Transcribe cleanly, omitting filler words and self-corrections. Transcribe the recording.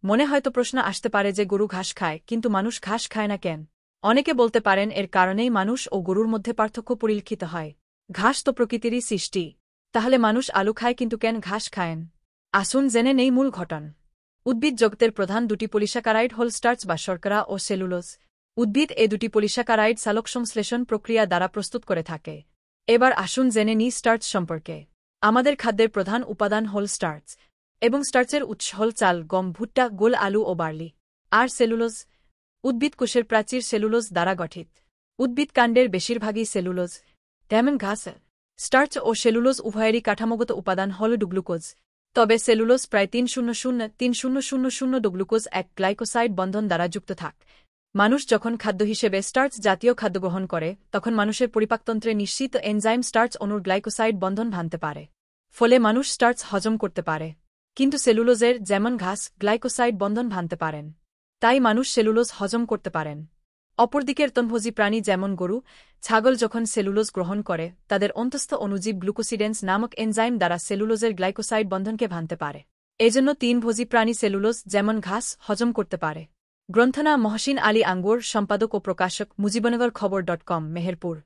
মনে হয়তো প্রশ্ন আসতে পারে যে গরু ঘাস খায়, কিন্তু মানুষ ঘাস খায় না কেন? অনেকে বলতে পারেন এর কারণেই মানুষ ও গরুর মধ্যে পার্থক্য পরিলক্ষিত হয়। ঘাস তো প্রকৃতিরই সৃষ্টি। তাহলে মানুষ আলু খায় কিন্তু কেন ঘাস খায়েন? আসুন জেনে নেই মূল ঘটন। উদ্ভিদ জগতের প্রধান দুটি পলিস্যাকারাইড হল স্টার্চ বা শর্করা ও সেলুলোজ। উদ্ভিদ এ দুটি পলিস্যাকারাইড সালোকসংশ্লেষণ প্রক্রিয়া দ্বারা প্রস্তুত করে থাকে। এবার আসুন জেনে নিই স্টার্চ সম্পর্কে। আমাদের খাদ্যের প্রধান উপাদান হল স্টার্চ, এবং স্টার্চের উৎস হল চাল, গম, ভুট্টা, গোল আলু ও বার্লি। আর সেলুলোজ? উদ্ভিদ কোষের প্রাচীর সেলুলোজ দ্বারা গঠিত। উদ্ভিদ কাণ্ডের বেশিরভাগই সেলুলোজ, তেমন ঘাস। স্টার্চ ও সেলুলোজ উভয়েরই কাঠামোগত উপাদান হল গ্লুকোজ। তবে সেলুলোজ প্রায় 300-3000 গ্লুকোজ এক গ্লাইকোসাইড বন্ধন দ্বারা যুক্ত থাক। মানুষ যখন খাদ্য হিসেবে স্টার্চ জাতীয় খাদ্য গ্রহণ করে, তখন মানুষের পরিপাকতন্ত্রে নিশ্চিত এনজাইম স্টার্চ অণুর গ্লাইকোসাইড বন্ধন ভাঙতে পারে। ফলে মানুষ স্টার্চ হজম করতে পারে। কিন্তু সেলুলোজের, যেমন ঘাস, গ্লাইকোসাইড বন্ধন ভাঙতে পারেন। তাই মানুষ সেলুলোজ হজম করতে পারেন। অপরদিকে স্তনভোজী প্রাণী যেমন গরু, ছাগল যখন সেলুলোজ গ্রহণ করে, তাদের অন্তঃস্থ অণুজীব গ্লুকোসিডেন্স নামক এনজাইম দ্বারা সেলুলোজের গ্লাইকোসাইড বন্ধনকে ভাঙতে পারে। এজন্য তৃণভোজী প্রাণী সেলুলোজ, যেমন ঘাস, হজম করতে পারে। গ্রন্থনা মহসিন আলী আঙ্গুর, সম্পাদক ও প্রকাশক, মুজিবনগর খবর.com, মেহেরপুর।